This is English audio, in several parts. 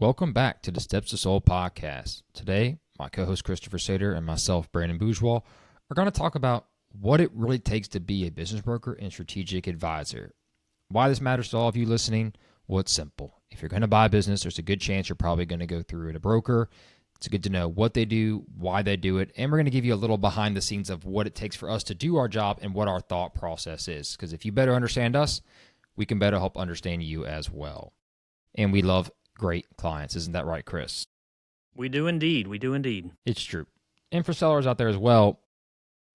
Welcome back to the Steps to Soul podcast. Today, my co-host Christopher Sater and myself, Brandon Bourgeois, are going to talk about what it really takes to be a business broker and strategic advisor. Why this matters to all of you listening? Well, it's simple. If you're going to buy a business, there's a good chance you're probably going to go through it a broker. It's good to know what they do, why they do it, and we're going to give you a little behind the scenes of what it takes for us to do our job and what our thought process is. Because if you better understand us, we can better help understand you as well. And we love great clients. Isn't that right, Chris? We do indeed. We do indeed. It's true. And for sellers out there as well,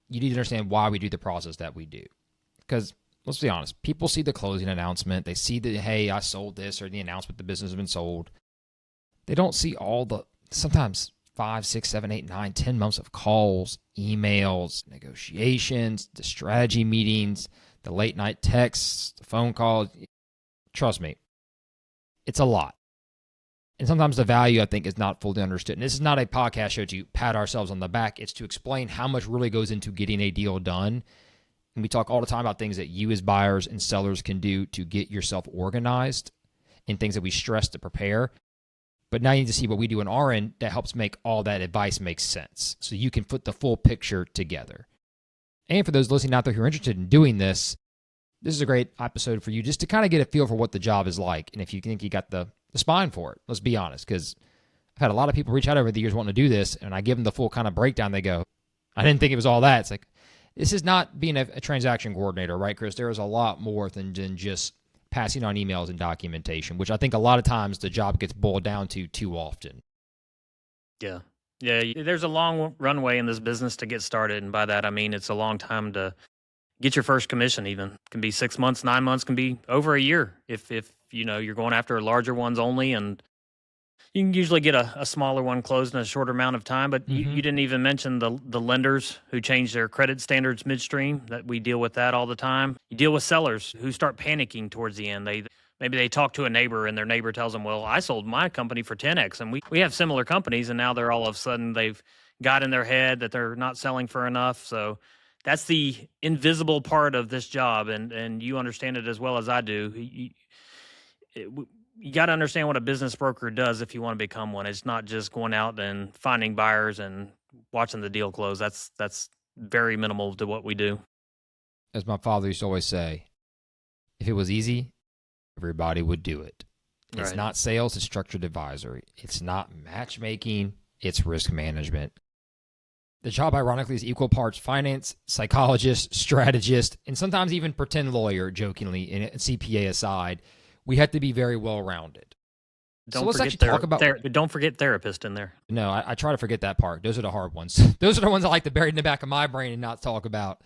you need to understand why we do the process that we do. Because let's be honest, people see the closing announcement. They see that, hey, I sold this, or the announcement the business has been sold. They don't see all the, sometimes 5, 6, 7, 8, 9, 10 months of calls, emails, negotiations, the strategy meetings, the late night texts, the phone calls. Trust me, it's a lot. And sometimes the value, I think, is not fully understood. And this is not a podcast show to pat ourselves on the back. It's to explain how much really goes into getting a deal done. And we talk all the time about things that you as buyers and sellers can do to get yourself organized and things that we stress to prepare. But now you need to see what we do on our end that helps make all that advice make sense so you can put the full picture together. And for those listening out there who are interested in doing this is a great episode for you just to kind of get a feel for what the job is like. And if you think you got the spine for it, let's be honest, because I've had a lot of people reach out over the years wanting to do this, and I give them the full kind of breakdown. They go, I didn't think it was all that. It's like, this is not being a transaction coordinator, right, Chris? There is a lot more than just passing on emails and documentation, which I think a lot of times the job gets boiled down to too often. Yeah. There's a long runway in this business to get started, and by that I mean it's a long time to get your first commission. Even it can be 6 months, 9 months, can be over a year if you know you're going after larger ones only, and you can usually get a smaller one closed in a shorter amount of time. But you didn't even mention the lenders who change their credit standards midstream. That we deal with that all the time. You deal with sellers who start panicking towards the end. Maybe they talk to a neighbor and their neighbor tells them, well, I sold my company for 10x, and we have similar companies, and now they're all of a sudden they've got in their head that they're not selling for enough. So that's the invisible part of this job, and you understand it as well as I do. You got to understand what a business broker does if you want to become one. It's not just going out and finding buyers and watching the deal close. That's very minimal to what we do. As my father used to always say, if it was easy, everybody would do it. It's Right. not sales, it's structured advisory. It's not matchmaking, it's risk management. The job, ironically, is equal parts finance, psychologist, strategist, and sometimes even pretend lawyer, jokingly, and CPA aside. We have to be very well-rounded. Don't let's forget actually talk about... don't forget therapist in there. No, I try to forget that part. Those are the hard ones. Those are the ones I like to bury in the back of my brain and not talk about.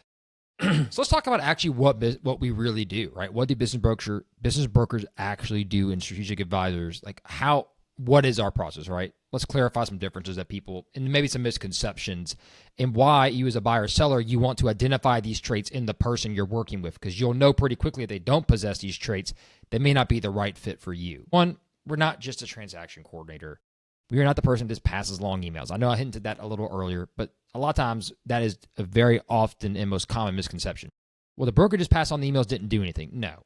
So let's talk about actually what we really do, right? What do business brokers actually do in strategic advisors? Like what is our process, right? Let's clarify some differences that people, and maybe some misconceptions, and why you as a buyer or seller, you want to identify these traits in the person you're working with, because you'll know pretty quickly if they don't possess these traits, they may not be the right fit for you. One, we're not just a transaction coordinator. We are not the person that just passes long emails. I know I hinted that a little earlier, but a lot of times that is a very often and most common misconception. Well, the broker just passed on the emails, didn't do anything. No.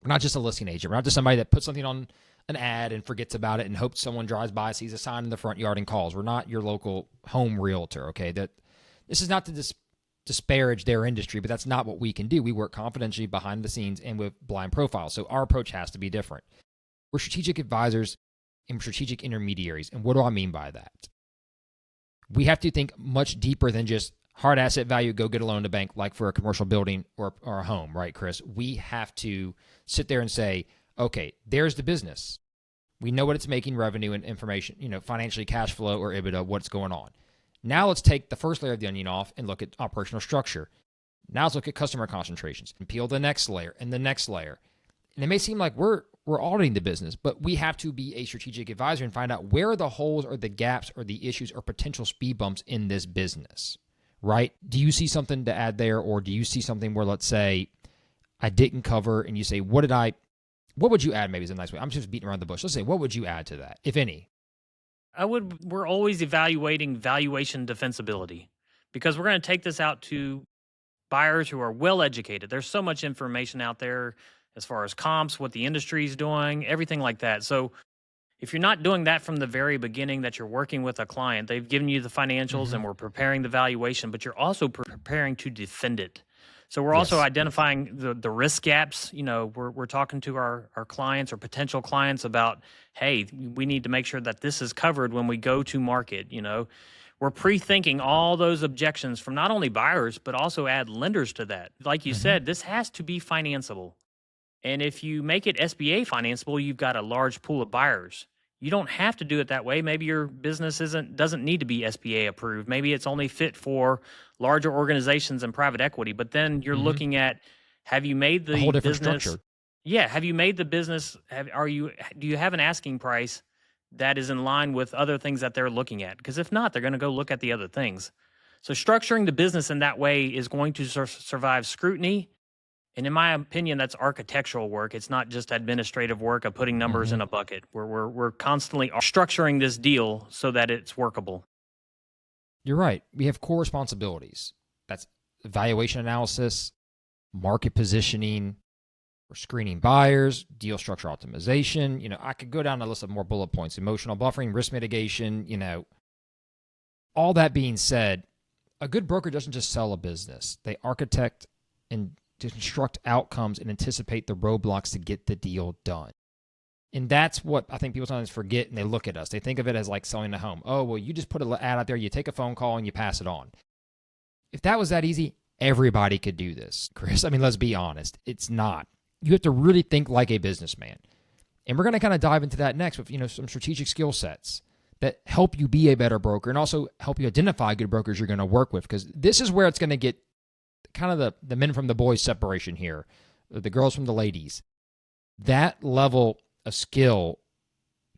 We're not just a listing agent. We're not just somebody that puts something on an ad and forgets about it and hopes someone drives by, sees a sign in the front yard and calls. We're not your local home realtor, okay? This is not to disparage their industry, but that's not what we can do. We work confidentially behind the scenes and with blind profiles, so our approach has to be different. We're strategic advisors and strategic intermediaries, and what do I mean by that? We have to think much deeper than just hard asset value, go get a loan to bank, like for a commercial building or a home, right, Chris? We have to sit there and say, okay, there's the business. We know what it's making, revenue and information, financially, cash flow or EBITDA, what's going on. Now let's take the first layer of the onion off and look at operational structure. Now let's look at customer concentrations and peel the next layer and the next layer. And it may seem like we're auditing the business, but we have to be a strategic advisor and find out where are the holes or the gaps or the issues or potential speed bumps in this business, right? Do you see something to add there, or do you see something where, let's say, I didn't cover, and you say, what would you add? Maybe is a nice way. I'm just beating around the bush. Let's say, what would you add to that, if any? We're always evaluating valuation defensibility, because we're going to take this out to buyers who are well educated. There's so much information out there as far as comps, what the industry is doing, everything like that. So If you're not doing that from the very beginning, that you're working with a client, they've given you the financials and we're preparing the valuation, but you're also preparing to defend it. So we're also Yes. identifying the risk gaps. We're talking to our clients or potential clients about, hey, we need to make sure that this is covered when we go to market. We're pre-thinking all those objections from not only buyers, but also add lenders to that. Like you said, this has to be financeable. And if you make it SBA financeable, you've got a large pool of buyers. You don't have to do it that way. Maybe your business doesn't need to be SBA approved. Maybe it's only fit for larger organizations and private equity. But then you're looking at, have you made the A whole different business structure. Yeah, have you made the business do you have an asking price that is in line with other things that they're looking at? Because if not, they're going to go look at the other things. So structuring the business in that way is going to survive scrutiny. And in my opinion, that's architectural work. It's not just administrative work of putting numbers in a bucket. We're constantly structuring this deal so that it's workable. You're right. We have core responsibilities. That's valuation analysis, market positioning, we're screening buyers, deal structure optimization. I could go down a list of more bullet points, emotional buffering, risk mitigation. All that being said, a good broker doesn't just sell a business. They architect and to construct outcomes and anticipate the roadblocks to get the deal done. And that's what I think people sometimes forget, and they look at us. They think of it as like selling a home. Oh, well, you just put an ad out there, you take a phone call, and you pass it on. If that was that easy, everybody could do this, Chris. I mean, let's be honest. It's not. You have to really think like a businessman. And we're going to kind of dive into that next with, some strategic skill sets that help you be a better broker and also help you identify good brokers you're going to work with, because this is where it's going to get kind of the men from the boys separation here, the girls from the ladies. That level of skill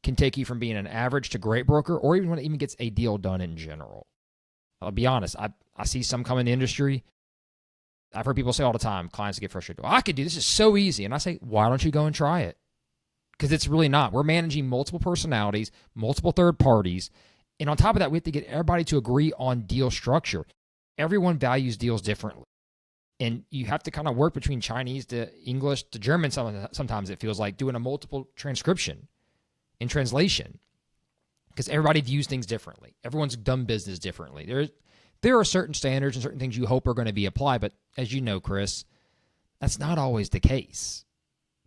can take you from being an average to great broker, or even when it even gets a deal done in general. I'll be honest. I see some come in the industry. I've heard people say all the time, clients get frustrated. Well, I could do this. It's so easy. And I say, why don't you go and try it? Because it's really not. We're managing multiple personalities, multiple third parties. And on top of that, we have to get everybody to agree on deal structure. Everyone values deals differently. And you have to kind of work between Chinese to English to German. Sometimes it feels like doing a multiple transcription and translation, because everybody views things differently. Everyone's done business differently. There are certain standards and certain things you hope are going to be applied, but as you know, Chris, that's not always the case.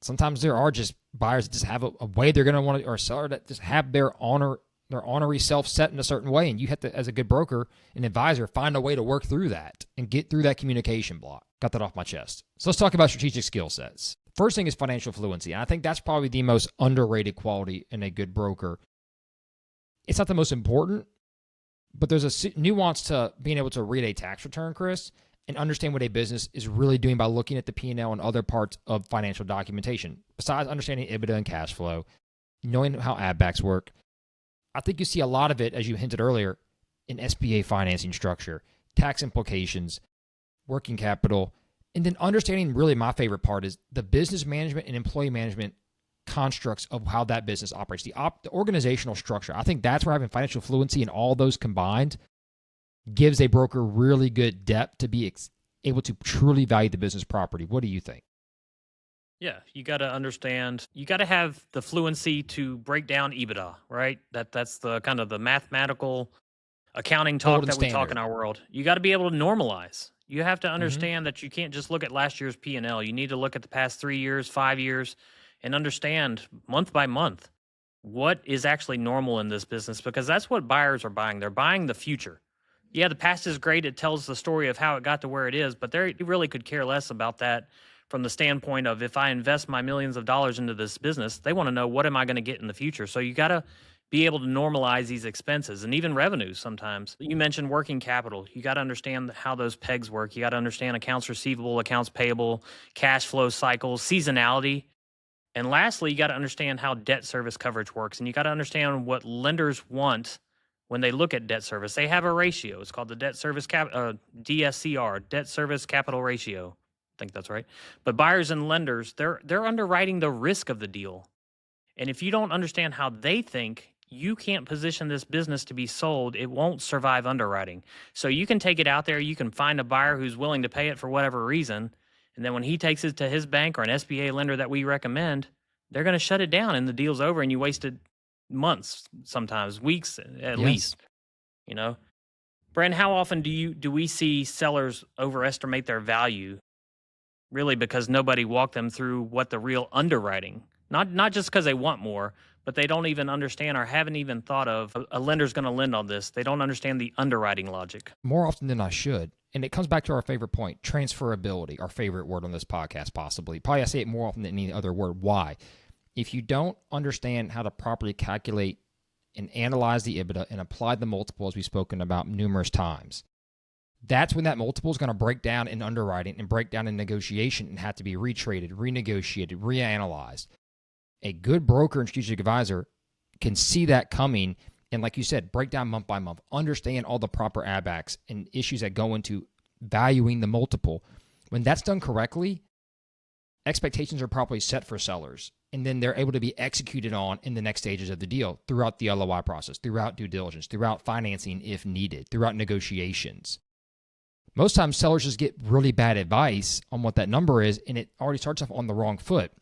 Sometimes there are just buyers that just have a way they're going to want to, or a seller that just have their honorary self set in a certain way, and you have to, as a good broker and advisor, find a way to work through that and get through that communication block. Got that off my chest. So let's talk about strategic skill sets. First thing is financial fluency, and I think that's probably the most underrated quality in a good broker. It's not the most important, but there's a nuance to being able to read a tax return, Chris, and understand what a business is really doing by looking at the P&L and other parts of financial documentation. Besides understanding EBITDA and cash flow, knowing how add backs work, I think you see a lot of it, as you hinted earlier, in SBA financing structure, tax implications, working capital, and then understanding, really my favorite part is the business management and employee management constructs of how that business operates, the organizational structure. I think that's where having financial fluency and all those combined gives a broker really good depth to be able to truly value the business property. What do you think? Yeah, you got to understand, you got to have the fluency to break down EBITDA, right? That's the kind of the mathematical accounting talk Golden that we talk standard. in our world. You got to be able to normalize. You have to understand that you can't just look at last year's P&L. You need to look at the past 3 years, 5 years, and understand month by month what is actually normal in this business, because that's what buyers are buying. They're buying the future. Yeah, the past is great. It tells the story of how it got to where it is, but they really could care less about that from the standpoint of, if I invest my millions of dollars into this business, they want to know, what am I going to get in the future? So you got to be able to normalize these expenses and even revenues sometimes. You mentioned working capital. You got to understand how those pegs work. You got to understand accounts receivable, accounts payable, cash flow cycles, seasonality. And lastly, you got to understand how debt service coverage works. And you got to understand what lenders want when they look at debt service. They have a ratio. It's called the debt service DSCR, debt service capital ratio. I think that's right. But buyers and lenders, they're underwriting the risk of the deal. And if you don't understand how they think, you can't position this business to be sold. It won't survive underwriting. So you can take it out there. You can find a buyer who's willing to pay it for whatever reason. And then when he takes it to his bank or an SBA lender that we recommend, they're going to shut it down and the deal's over, and you wasted months, sometimes weeks at Yes. least, you know. Brandon, how often do we see sellers overestimate their value, really because nobody walked them through what the real underwriting, not just because they want more, but they don't even understand or haven't even thought of a lender's going to lend on this. They don't understand the underwriting logic. More often than I should. And it comes back to our favorite point, transferability, our favorite word on this podcast, possibly. Probably I say it more often than any other word. Why? If you don't understand how to properly calculate and analyze the EBITDA and apply the multiple, as we've spoken about numerous times, that's when that multiple is going to break down in underwriting and break down in negotiation and have to be retraded, renegotiated, reanalyzed. A good broker and strategic advisor can see that coming and, like you said, break down month by month, understand all the proper add backs and issues that go into valuing the multiple. When that's done correctly, expectations are properly set for sellers, and then they're able to be executed on in the next stages of the deal throughout the LOI process, throughout due diligence, throughout financing if needed, throughout negotiations. Most times sellers just get really bad advice on what that number is, and it already starts off on the wrong foot.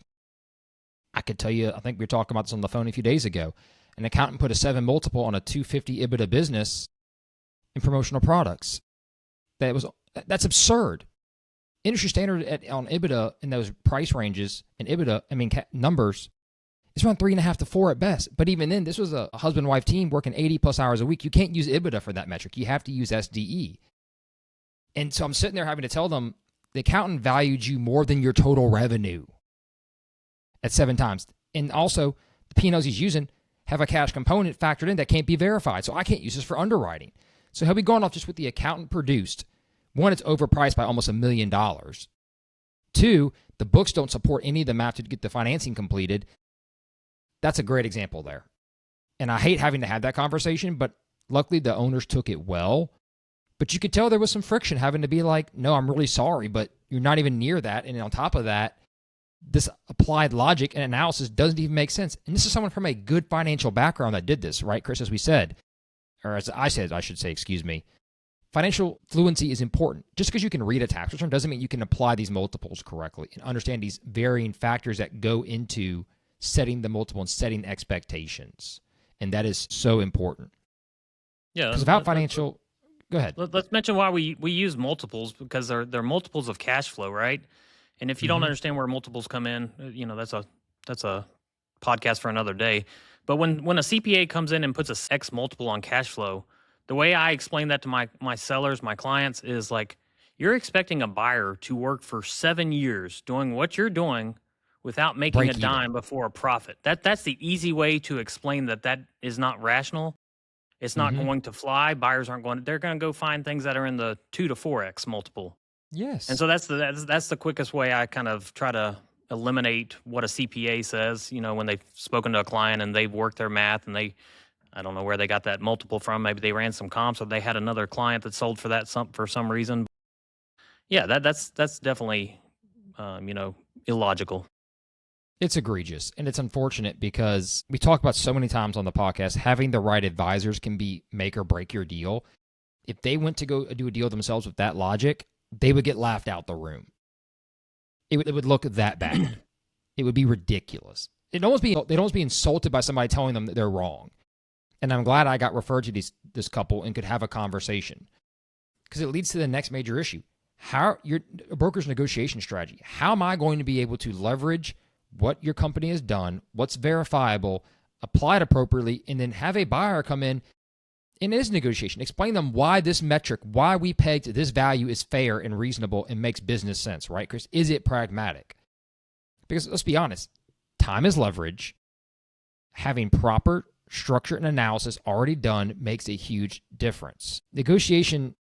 I could tell you, I think we were talking about this on the phone a few days ago. An accountant put a 7 multiple on a 250 EBITDA business in promotional products. That's absurd. Industry standard on EBITDA in those price ranges and EBITDA, numbers, it's around 3.5 to 4 at best. But even then, this was a husband-wife team working 80 plus hours a week. You can't use EBITDA for that metric. You have to use SDE. And so I'm sitting there having to tell them the accountant valued you more than your total revenue at 7 times. And also, the P&Ls he's using have a cash component factored in that can't be verified. So I can't use this for underwriting. So he'll be going off just what the accountant produced. One, it's overpriced by almost $1 million. 2, the books don't support any of the math to get the financing completed. That's a great example there. And I hate having to have that conversation, but luckily the owners took it well. But you could tell there was some friction having to be like, no, I'm really sorry, but you're not even near that. And on top of that, this applied logic and analysis doesn't even make sense. And this is someone from a good financial background that did this, right, Chris, as we said, or as I said, I should say, excuse me. Financial fluency is important. Just because you can read a tax return doesn't mean you can apply these multiples correctly and understand these varying factors that go into setting the multiple and setting expectations. And that is so important. Yeah. Because without financial... Go ahead. Let's mention why we use multiples, because they're multiples of cash flow, right? And if you don't understand where multiples come in, that's a podcast for another day. But when a CPA comes in and puts a X multiple on cash flow, the way I explain that to my sellers, my clients, is like, you're expecting a buyer to work for 7 years doing what you're doing without making a dime before a profit. That's the easy way to explain that is not rational. It's not going to fly. Buyers aren't going. They're going to go find things that are in the 2 to 4x multiple. Yes. And so that's the quickest way I kind of try to eliminate what a CPA says. You know, when they've spoken to a client and they've worked their math and I don't know where they got that multiple from. Maybe they ran some comps or they had another client that sold for that for some reason. Yeah, that's definitely illogical. It's egregious, and it's unfortunate because we talk about so many times on the podcast, having the right advisors can be make or break your deal. If they went to go do a deal themselves with that logic, they would get laughed out the room. It would look that bad. It would be ridiculous. They'd almost be insulted by somebody telling them that they're wrong. And I'm glad I got referred to this couple and could have a conversation, because it leads to the next major issue. How a broker's negotiation strategy. How am I going to be able to leverage what your company has done, what's verifiable, apply it appropriately, and then have a buyer come in his negotiation, explain them why this metric, why we pegged this value is fair and reasonable and makes business sense, right, Chris? Is it pragmatic? Because let's be honest, time is leverage. Having proper structure and analysis already done makes a huge difference. Negotiation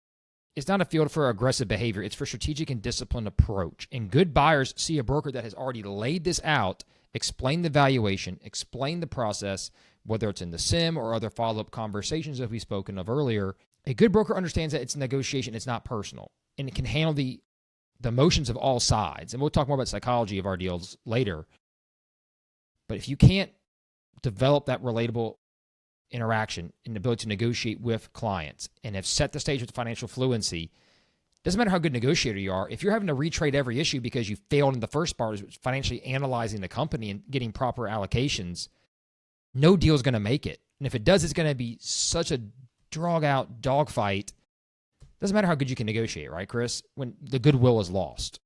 is not a field for aggressive behavior. It's for strategic and disciplined approach. And good buyers see a broker that has already laid this out, explain the valuation, explain the process, whether it's in the SIM or other follow-up conversations that we've spoken of earlier. A good broker understands that it's negotiation, it's not personal, and it can handle the emotions of all sides. And we'll talk more about psychology of our deals later. But if you can't develop that relatable interaction and the ability to negotiate with clients and have set the stage with financial fluency, doesn't matter how good a negotiator you are, if you're having to retrade every issue because you failed in the first part, is financially analyzing the company and getting proper allocations, no deal is going to make it. And if it does, it's going to be such a drag out dogfight. Doesn't matter how good you can negotiate, right, Chris? When the goodwill is lost.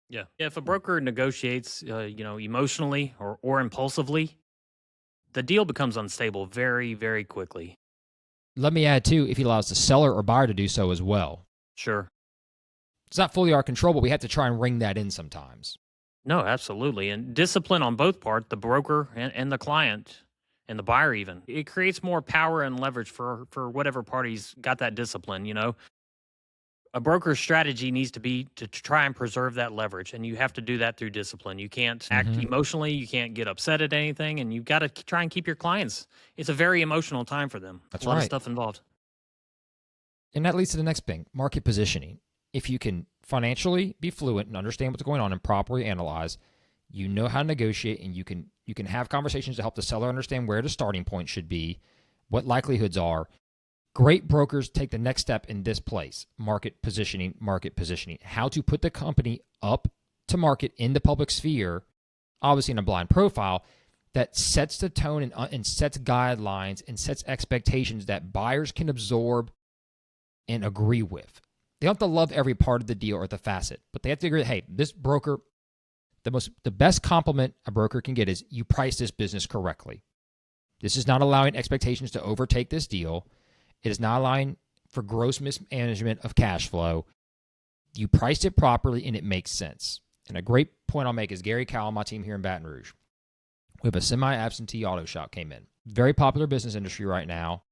Yeah. If a broker negotiates, emotionally or impulsively, the deal becomes unstable very, very quickly. Let me add, too, if he allows the seller or buyer to do so as well. Sure. It's not fully our control, but we have to try and ring that in sometimes. No, absolutely. And discipline on both parts, the broker and the client and the buyer even. It creates more power and leverage for whatever party's got that discipline, A broker's strategy needs to be to try and preserve that leverage, and you have to do that through discipline. You can't act emotionally, you can't get upset at anything, and you've got to try and keep your clients. It's a very emotional time for them. That's a lot right. of stuff involved. And that leads to the next thing, market positioning. If you can financially be fluent and understand what's going on and properly analyze, you know how to negotiate, and you can have conversations to help the seller understand where the starting point should be, what likelihoods are. Great brokers take the next step in this place, market positioning, how to put the company up to market in the public sphere, obviously in a blind profile, that sets the tone and sets guidelines and sets expectations that buyers can absorb and agree with. They don't have to love every part of the deal or the facet, but they have to agree, hey, this broker, the best compliment a broker can get is you price this business correctly. This is not allowing expectations to overtake this deal. It is not allowing for gross mismanagement of cash flow. You priced it properly and it makes sense. And a great point I'll make is Gary Cowell, my team here in Baton Rouge. We have a semi-absentee auto shop came in. Very popular business industry right now.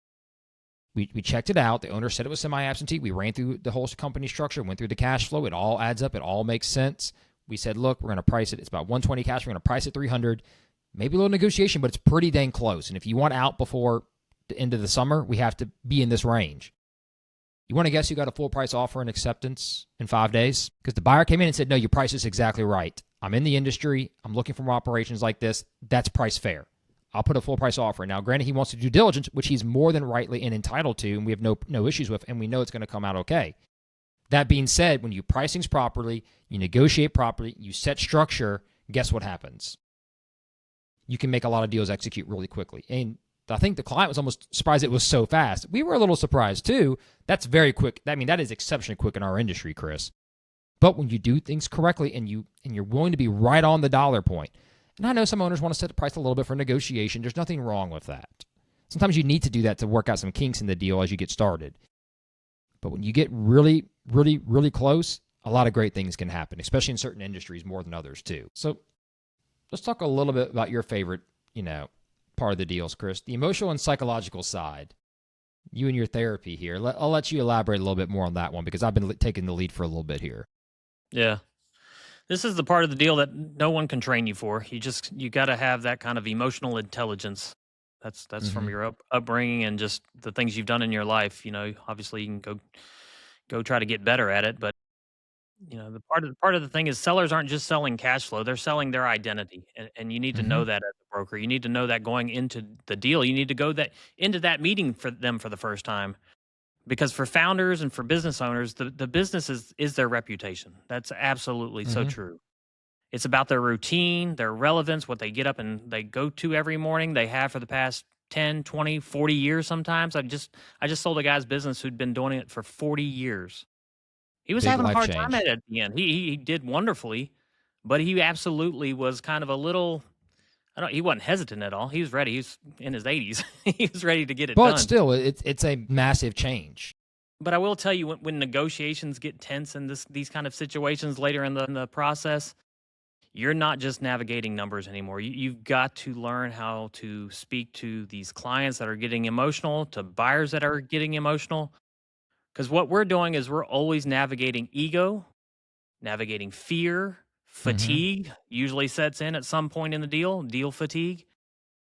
We checked it out. The owner said it was semi-absentee. We ran through the whole company structure, went through the cash flow. It all adds up. It all makes sense. We said, look, we're going to price it. It's about 120 cash. We're going to price it 300. Maybe a little negotiation, but it's pretty dang close. And if you want out before the end of the summer, we have to be in this range. You want to guess who got a full price offer and acceptance in 5 days? Because the buyer came in and said, no, your price is exactly right. I'm in the industry. I'm looking for more operations like this. That's price fair. I'll put a full price offer. Now, granted, he wants to do due diligence, which he's more than rightly and entitled to, and we have no issues with, and we know it's going to come out okay. That being said, when you price things properly, you negotiate properly, you set structure, guess what happens? You can make a lot of deals execute really quickly. And I think the client was almost surprised it was so fast. We were a little surprised too. That's very quick. I mean, that is exceptionally quick in our industry, Chris. But when you do things correctly and you're willing to be right on the dollar point, and I know some owners want to set the price a little bit for negotiation. There's nothing wrong with that. Sometimes you need to do that to work out some kinks in the deal as you get started. But when you get really, really, really close, a lot of great things can happen, especially in certain industries more than others too. So let's talk a little bit about your favorite, part of the deals, Chris, the emotional and psychological side. You and your therapy here. I'll let you elaborate a little bit more on that one because I've been taking the lead for a little bit here. Yeah. This is the part of the deal that no one can train you for. You got to have that kind of emotional intelligence. That's from your upbringing and just the things you've done in your life. Obviously you can go try to get better at it, but the part of the thing is sellers aren't just selling cash flow; they're selling their identity, and you need to know that as a broker. You need to know that going into the deal. You need to go into that meeting for them for the first time. Because for founders and for business owners, the business is their reputation. That's absolutely so true. It's about their routine, their relevance, what they get up and they go to every morning. They have for the past 10, 20, 40 years sometimes. I just sold a guy's business who'd been doing it for 40 years. He was Big having a life hard change. time at it at the end. He did wonderfully, but he absolutely was kind of a little he wasn't hesitant at all. He was ready. He was in his 80s. He was ready to get it done. But still, it's a massive change. But I will tell you, when negotiations get tense in these kind of situations later in the process, you're not just navigating numbers anymore. You've got to learn how to speak to these clients that are getting emotional, to buyers that are getting emotional. Because what we're doing is we're always navigating ego, navigating fear, fatigue usually sets in at some point in the deal fatigue.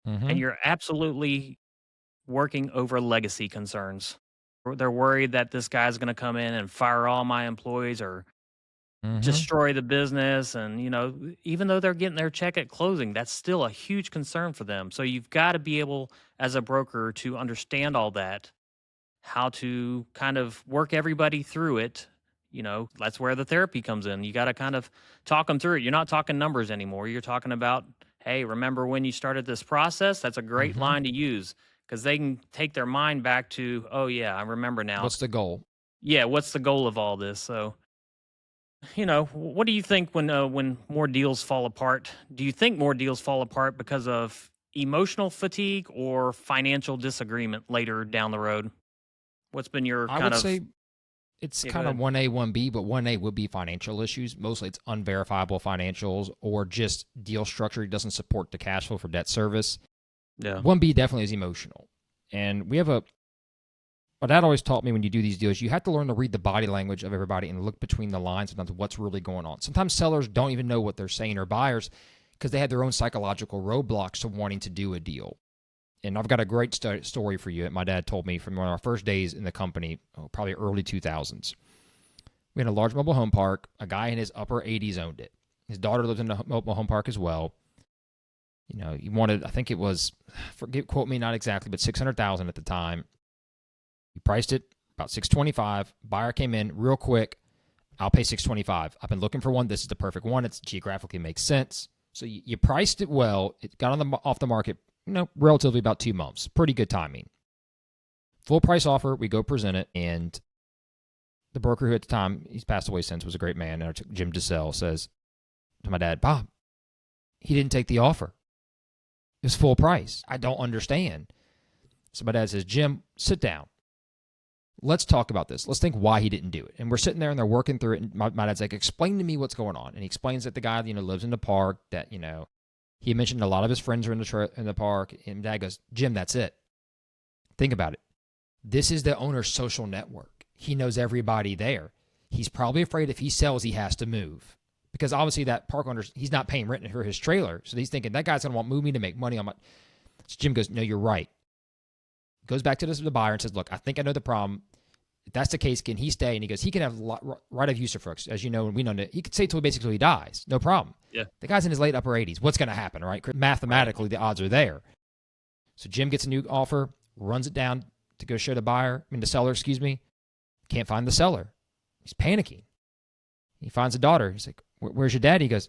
And you're absolutely working over legacy concerns. They're worried that this guy's going to come in and fire all my employees or destroy the business. And, even though they're getting their check at closing, that's still a huge concern for them. So you've got to be able, as a broker, to understand all that, how to kind of work everybody through it. That's where the therapy comes in. You got to kind of talk them through it. You're not talking numbers anymore. You're talking about, hey, remember when you started this process? That's a great line to use because they can take their mind back to, oh, yeah, I remember now. What's the goal? Yeah, what's the goal of all this? So, what do you think when more deals fall apart? Do you think more deals fall apart because of emotional fatigue or financial disagreement later down the road? What's been your I kind would of say it's yeah, go kind of ahead. 1A, 1B, but 1A would be financial issues. Mostly it's unverifiable financials or just deal structure doesn't support the cash flow for debt service. Yeah. 1B definitely is emotional. And we have my dad always taught me when you do these deals, you have to learn to read the body language of everybody and look between the lines and what's really going on. Sometimes sellers don't even know what they're saying or buyers because they have their own psychological roadblocks to wanting to do a deal. And I've got a great story for you that my dad told me from one of our first days in the company, probably early 2000s. We had a large mobile home park. A guy in his upper 80s owned it. His daughter lived in the mobile home park as well. He wanted, I think it was, quote me not exactly, but $600,000 at the time. He priced it about $625. Buyer came in real quick. I'll pay $625. I've been looking for one. This is the perfect one. It's geographically makes sense. So you priced it well. It got off the market, relatively about 2 months. Pretty good timing. Full price offer. We go present it, and the broker who at the time, he's passed away since, was a great man, Jim DeSell, says to my dad, Bob, he didn't take the offer. It was full price. I don't understand. So my dad says, Jim, sit down. Let's talk about this. Let's think why he didn't do it. And we're sitting there and they're working through it. And my dad's like, explain to me what's going on. And he explains that the guy, lives in the park, that, he mentioned a lot of his friends are in the park. And Dad goes, Jim, that's it. Think about it. This is the owner's social network. He knows everybody there. He's probably afraid if he sells, he has to move. Because obviously that park owner, he's not paying rent for his trailer. So he's thinking, that guy's going to want me to make money on my... So Jim goes, no, you're right. Goes back to the buyer and says, look, I think I know the problem. If that's the case, can he stay? And he goes, he can have right of usufruct. As you know, and we know that he could stay till he dies. No problem. Yeah. The guy's in his late upper 80s. What's going to happen, right? Mathematically, the odds are there. So Jim gets a new offer, runs it down to go show the seller, Can't find the seller. He's panicking. He finds a daughter. He's like, where's your dad? He goes,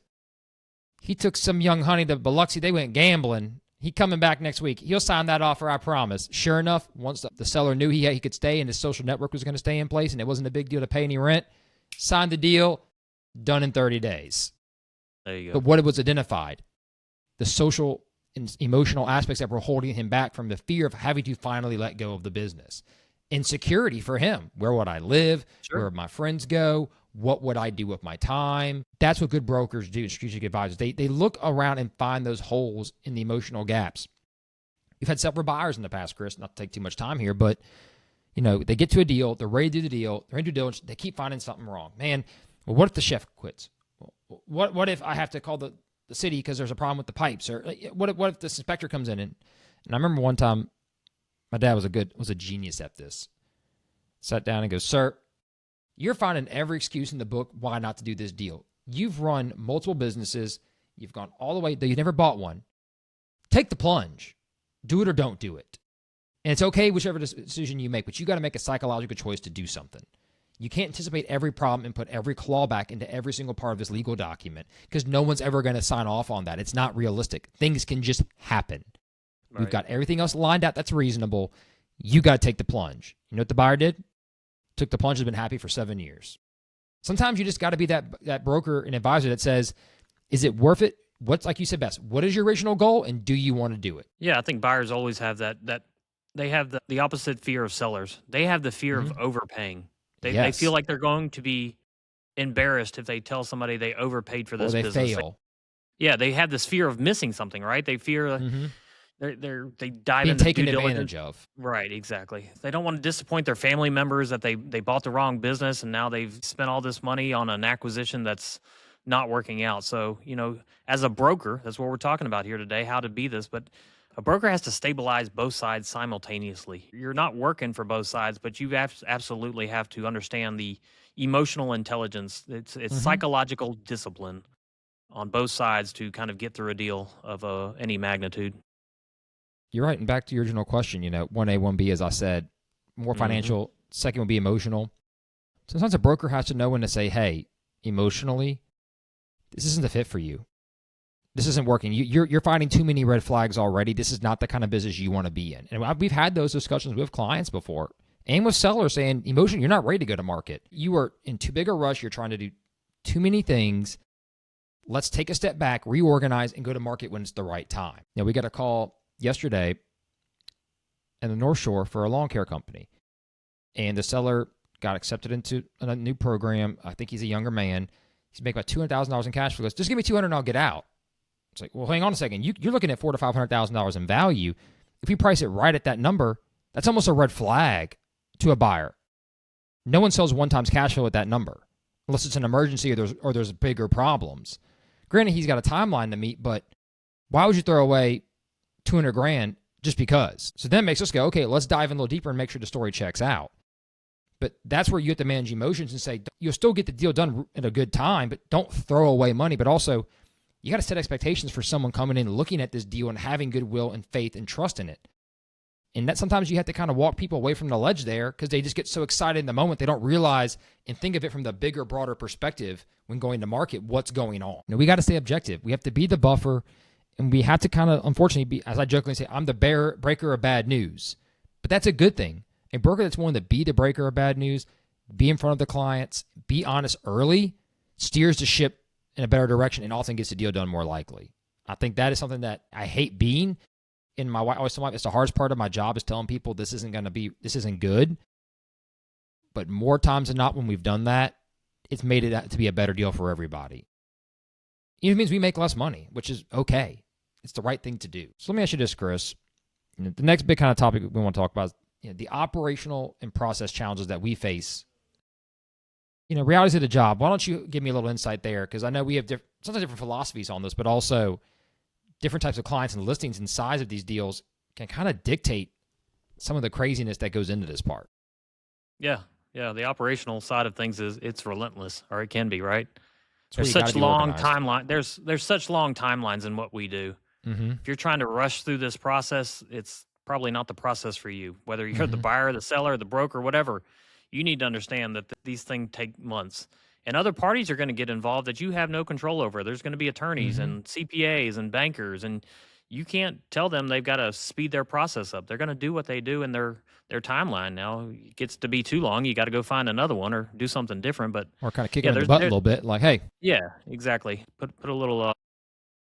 he took some young honey to Biloxi. They went gambling. He coming back next week. He'll sign that offer, I promise. Sure enough, once the seller knew he could stay and his social network was going to stay in place and it wasn't a big deal to pay any rent, signed the deal, done in 30 days. There you But go. what it was identified, the social and emotional aspects that were holding him back from the fear of having to finally let go of the business. Insecurity for him. Where would I live? Sure. Where would my friends go? What would I do with my time? That's what good brokers do, strategic advisors. They look around and find those holes in the emotional gaps. We've had several buyers in the past, Chris, not to take too much time here, but they get to a deal, they're ready to do the deal, they're in due diligence, they keep finding something wrong. Man, well, what if the chef quits? What if I have to call the city because there's a problem with the pipes? Or what if this inspector comes in? And I remember one time, my dad was a genius at this. Sat down and goes, sir, you're finding every excuse in the book why not to do this deal. You've run multiple businesses. You've gone all the way, though you never bought one. Take the plunge. Do it or don't do it. And it's okay whichever decision you make, but you got to make a psychological choice to do something. You can't anticipate every problem and put every clawback into every single part of this legal document because no one's ever going to sign off on that. It's not realistic. Things can just happen. Right. We've got everything else lined out that's reasonable. You got to take the plunge. You know what the buyer did? Took the plunge, has been happy for 7 years. Sometimes you just got to be that broker and advisor that says, is it worth it? What's, like you said best, what is your original goal and do you want to do it? Yeah, I think buyers always have that they have the opposite fear of sellers. They have the fear of overpaying. They feel like they're going to be embarrassed if they tell somebody they overpaid for this or they business. fail. They have this fear of missing something, right? They fear they dive Being into taken due advantage diligence. of. Right, exactly. They don't want to disappoint their family members that they bought the wrong business and now they've spent all this money on an acquisition that's not working out. So, as a broker, that's what we're talking about here today, how to be this. But a broker has to stabilize both sides simultaneously. You're not working for both sides, but you absolutely have to understand the emotional intelligence. It's psychological discipline on both sides to kind of get through a deal of any magnitude. You're right. And back to your original question, 1A, 1B, as I said, more financial. Second would be emotional. Sometimes a broker has to know when to say, hey, emotionally, this isn't the fit for you. this isn't working. You're finding too many red flags already. This is not the kind of business you want to be in. And we've had those discussions with clients before and with sellers saying, emotion, you're not ready to go to market. You are in too big a rush. You're trying to do too many things. Let's take a step back, reorganize, and go to market when it's the right time. Now, we got a call yesterday in the North Shore for a lawn care company, and the seller got accepted into a new program. I think he's a younger man. He's making about $200,000 in cash flow. He goes, just give me $200 and I'll get out. It's like, well, hang on a second. You're looking at $400,000 to $500,000 in value. If you price it right at that number, that's almost a red flag to a buyer. No one sells one times cash flow at that number unless it's an emergency or there's bigger problems. Granted, he's got a timeline to meet, but why would you throw away $200,000 just because? So then it makes us go, okay, let's dive in a little deeper and make sure the story checks out. But that's where you have to manage emotions and say, you'll still get the deal done at a good time, but don't throw away money. But also, you got to set expectations for someone coming in and looking at this deal and having goodwill and faith and trust in it. And that sometimes you have to kind of walk people away from the ledge there because they just get so excited in the moment. They don't realize and think of it from the bigger, broader perspective when going to market, what's going on. Now, we got to stay objective. We have to be the buffer, and we have to kind of, unfortunately, be, as I jokingly say, I'm the breaker of bad news. But that's a good thing. A broker that's willing to be the breaker of bad news, be in front of the clients, be honest early, steers the ship in a better direction and often gets the deal done more likely. I think that is something that I hate being. In my wife, I always tell my wife, it's the hardest part of my job is telling people this isn't good. But more times than not, when we've done that, it's made it out to be a better deal for everybody. Even means we make less money, which is okay. It's the right thing to do. So let me ask you this, Chris. The next big kind of topic we want to talk about is the operational and process challenges that we face. Realities of the job. Why don't you give me a little insight there? Because I know we have sometimes different philosophies on this, but also different types of clients and listings and size of these deals can kind of dictate some of the craziness that goes into this part. Yeah. The operational side of things it's relentless, or it can be, right? There's such long timeline. There's such long timelines in what we do. Mm-hmm. If you're trying to rush through this process, it's probably not the process for you. Whether you're the buyer, the seller, the broker, whatever, you need to understand that these things take months. And other parties are going to get involved that you have no control over. There's going to be attorneys and CPAs and bankers, and you can't tell them they've got to speed their process up. They're going to do what they do in their timeline. Now, it gets to be too long. You got to go find another one or do something different. But or kind of kick it in the butt a little bit, like, hey. Yeah, exactly. Put a little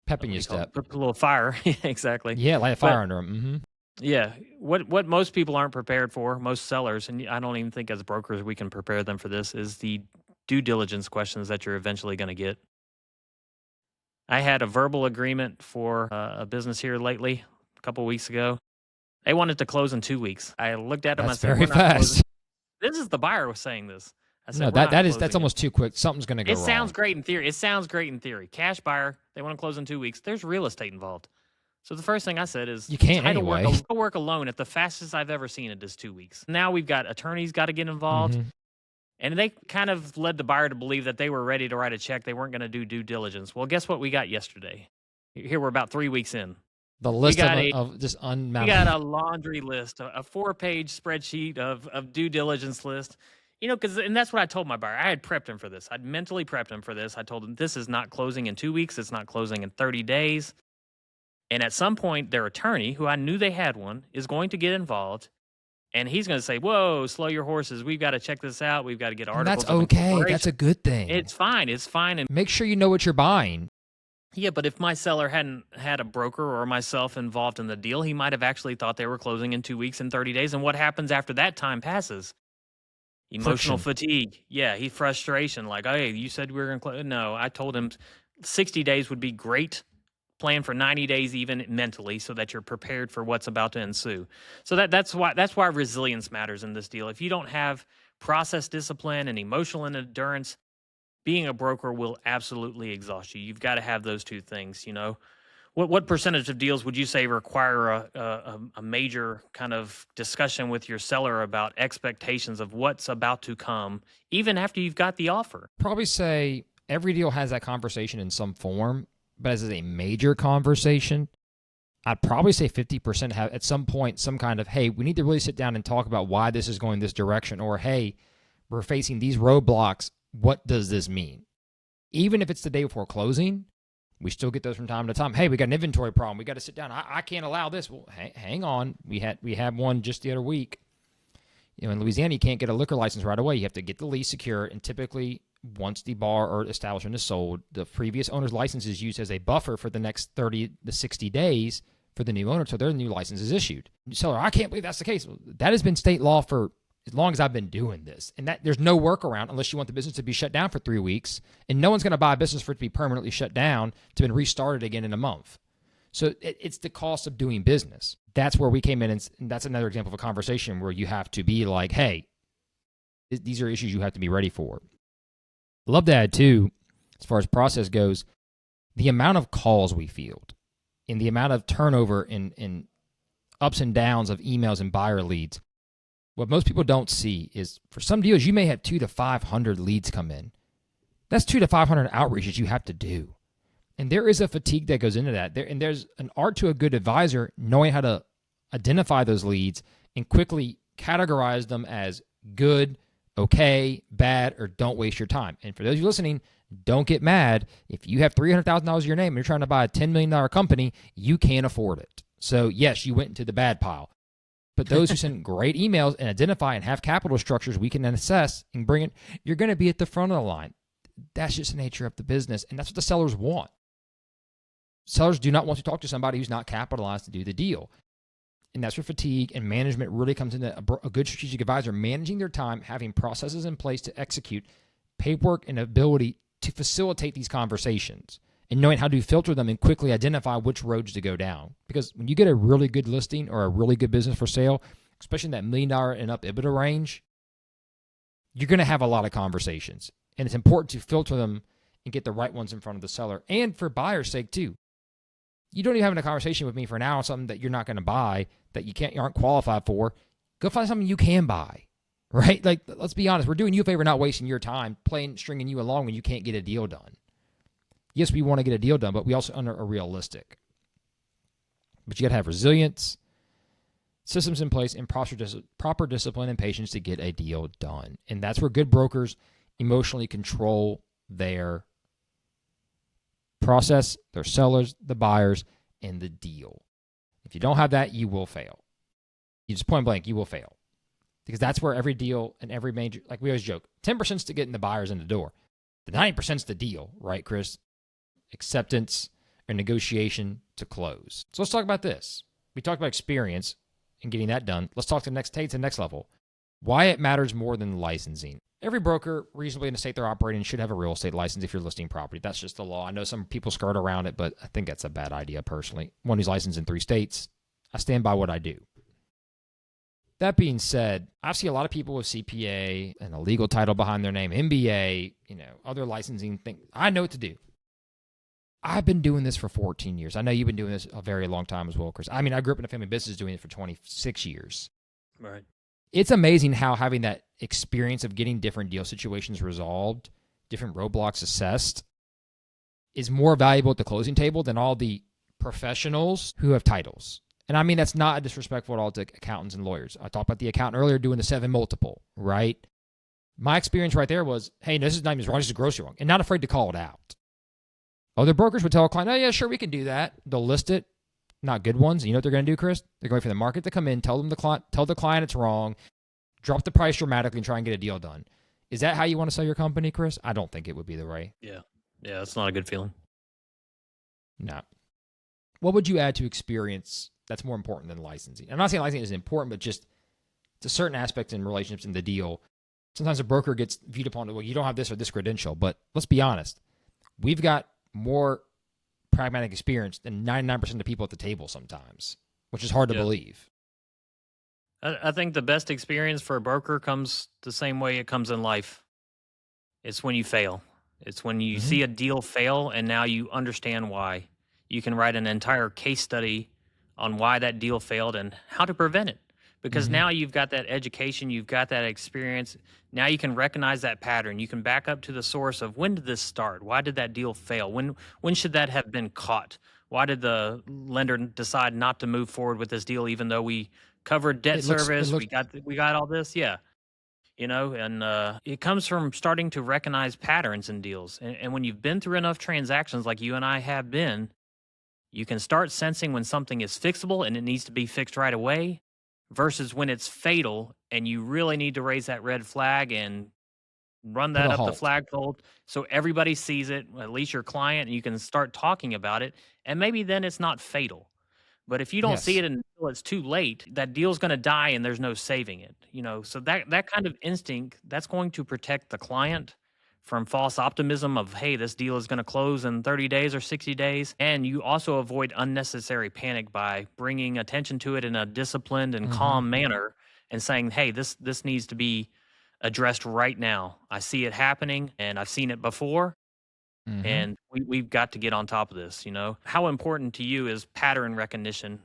pep in your step. Put a little fire. Exactly. Yeah, light a fire under them. Mm-hmm. Yeah. What most people aren't prepared for, most sellers, and I don't even think as brokers we can prepare them for this, is the due diligence questions that you're eventually going to get. I had a verbal agreement for a business here lately, a couple of weeks ago. They wanted to close in 2 weeks. I looked at them. That's I said, very fast. This is the buyer was saying this. I said, no, that's almost too quick. Something's going to go wrong. It sounds great in theory. Cash buyer, they want to close in 2 weeks. There's real estate involved. So the first thing I said is, you can't anyway. Work alone at the fastest I've ever seen it is 2 weeks. Now we've got attorneys got to get involved. And they kind of led the buyer to believe that they were ready to write a check. They weren't going to do due diligence. Well, guess what we got yesterday? Here we're about 3 weeks in. The list of just unmounted. We got a laundry list, a 4-page spreadsheet of due diligence list. And that's what I told my buyer. I had prepped him for this. I'd mentally prepped him for this. I told him this is not closing in 2 weeks. It's not closing in 30 days. And at some point, their attorney, who I knew they had one, is going to get involved. And he's going to say, whoa, slow your horses. We've got to check this out. We've got to get articles. That's okay. That's a good thing. It's fine. And make sure you know what you're buying. Yeah, but if my seller hadn't had a broker or myself involved in the deal, he might have actually thought they were closing in 2 weeks and 30 days. And what happens after that time passes? Emotional fatigue. Yeah, frustration. Like, hey, you said we were going to close. No, I told him 60 days would be great. Plan for 90 days even mentally so that you're prepared for what's about to ensue. So that's why resilience matters in this deal. If you don't have process discipline and emotional endurance, being a broker will absolutely exhaust you. You've got to have those two things, What percentage of deals would you say require a major kind of discussion with your seller about expectations of what's about to come, even after you've got the offer? Probably say every deal has that conversation in some form. But as a major conversation, I'd probably say 50% have at some point some kind of, hey, we need to really sit down and talk about why this is going this direction, or, hey, we're facing these roadblocks. What does this mean? Even if it's the day before closing, We still get those from time to time. Hey, we got an inventory problem. We got to sit down. I can't allow this. Well, hang on. We had one just the other week. In Louisiana, you can't get a liquor license right away. You have to get the lease secure, and typically, once the bar or establishment is sold, the previous owner's license is used as a buffer for the next 30 to 60 days for the new owner until their new license is issued. So I can't believe that's the case. Well, that has been state law for as long as I've been doing this. And that there's no workaround unless you want the business to be shut down for 3 weeks. And no one's going to buy a business for it to be permanently shut down to be restarted again in a month. So it's the cost of doing business. That's where we came in, and that's another example of a conversation where you have to be like, hey, these are issues you have to be ready for. I love to add, too, as far as process goes, the amount of calls we field and the amount of turnover in ups and downs of emails and buyer leads. What most people don't see is for some deals, you may have 200 to 500 leads come in. That's 200 to 500 outreaches you have to do. And there is a fatigue that goes into that. And there's an art to a good advisor knowing how to identify those leads and quickly categorize them as good, okay, bad, or don't waste your time. And for those of you listening, don't get mad. If you have $300,000 of your name and you're trying to buy a $10 million company, you can't afford it. So yes, you went into the bad pile. But those who send great emails and identify and have capital structures we can then assess and bring it, you're going to be at the front of the line. That's just the nature of the business, and that's what the sellers want. Sellers do not want to talk to somebody who's not capitalized to do the deal. And that's where fatigue and management really comes into a good strategic advisor, managing their time, having processes in place to execute, paperwork, and ability to facilitate these conversations, and knowing how to filter them and quickly identify which roads to go down. Because when you get a really good listing or a really good business for sale, especially in that $1 million and up EBITDA range, you're going to have a lot of conversations. And it's important to filter them and get the right ones in front of the seller. And for buyer's sake, too. You don't even have a conversation with me for now on something that you're not going to buy, that you aren't qualified for. Go find something you can buy, right? Like, let's be honest. We're doing you a favor, not wasting your time, stringing you along when you can't get a deal done. Yes, we want to get a deal done, but we also are realistic. But you got to have resilience, systems in place, and proper discipline and patience to get a deal done. And that's where good brokers emotionally control their process, their sellers, the buyers, and the deal. If you don't have that, you will fail. You just point blank, you will fail. Because that's where every deal and every major, like we always joke, 10% is to getting the buyers in the door. The 90% is the deal, right, Chris? Acceptance or negotiation to close. So let's talk about this. We talked about experience and getting that done. Let's talk to the next level. Why it matters more than licensing. Every broker reasonably in the state they're operating should have a real estate license if you're listing property. That's just the law. I know some people skirt around it, but I think that's a bad idea personally. One who's licensed in 3 states, I stand by what I do. That being said, I see a lot of people with CPA and a legal title behind their name, MBA, other licensing things. I know what to do. I've been doing this for 14 years. I know you've been doing this a very long time as well, Chris. I mean, I grew up in a family business doing it for 26 years. Right. It's amazing how having that experience of getting different deal situations resolved, different roadblocks assessed, is more valuable at the closing table than all the professionals who have titles. And I mean, that's not disrespectful at all to accountants and lawyers. I talked about the accountant earlier doing the 7 multiple, right? My experience right there was, hey, this is not even wrong, this is grossly wrong, and not afraid to call it out. Other brokers would tell a client, oh, yeah, sure, we can do that. They'll list it. Not good ones. You know what they're going to do, Chris? They're going for the market to come in, tell the client it's wrong, drop the price dramatically, and try and get a deal done. Is that how you want to sell your company, Chris? I don't think it would be the way. Yeah, that's not a good feeling. No. What would you add to experience that's more important than licensing? I'm not saying licensing is important, but just to certain aspects in relationships in the deal. Sometimes a broker gets viewed upon, well, you don't have this or this credential, but let's be honest. We've got more pragmatic experience than 99% of the people at the table sometimes, which is hard to believe. I think the best experience for a broker comes the same way it comes in life. It's when you fail. It's when you see a deal fail and now you understand why. You can write an entire case study on why that deal failed and how to prevent it. Because now you've got that education, you've got that experience. Now you can recognize that pattern. You can back up to the source of when did this start? Why did that deal fail? When should that have been caught? Why did the lender decide not to move forward with this deal even though we covered debt service, we got all this? Yeah. and it comes from starting to recognize patterns in deals. And when you've been through enough transactions like you and I have been, you can start sensing when something is fixable and it needs to be fixed right away versus when it's fatal and you really need to raise that red flag and run Put that a up the halt. flagpole so everybody sees it, at least your client, and you can start talking about it. And maybe then it's not fatal. But if you don't see Yes. it until it's too late, that deal's going to die and there's no saving it. So that kind of instinct, that's going to protect the client from false optimism of, hey, this deal is going to close in 30 days or 60 days. And you also avoid unnecessary panic by bringing attention to it in a disciplined and Mm-hmm. calm manner and saying, hey, this needs to be addressed right now. I see it happening and I've seen it before. Mm-hmm. And we've got to get on top of this. How important to you is pattern recognition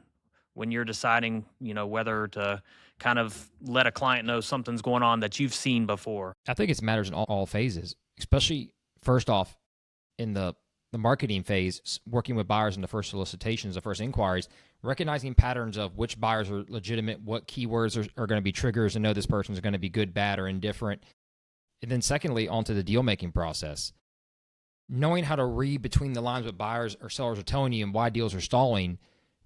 when you're deciding, whether to kind of let a client know something's going on that you've seen before? I think it matters in all phases, especially first off in the marketing phase, working with buyers in the first solicitations, the first inquiries, recognizing patterns of which buyers are legitimate, what keywords are going to be triggers and know this person is going to be good, bad, or indifferent. And then secondly, onto the deal-making process. Knowing how to read between the lines what buyers or sellers are telling you and why deals are stalling,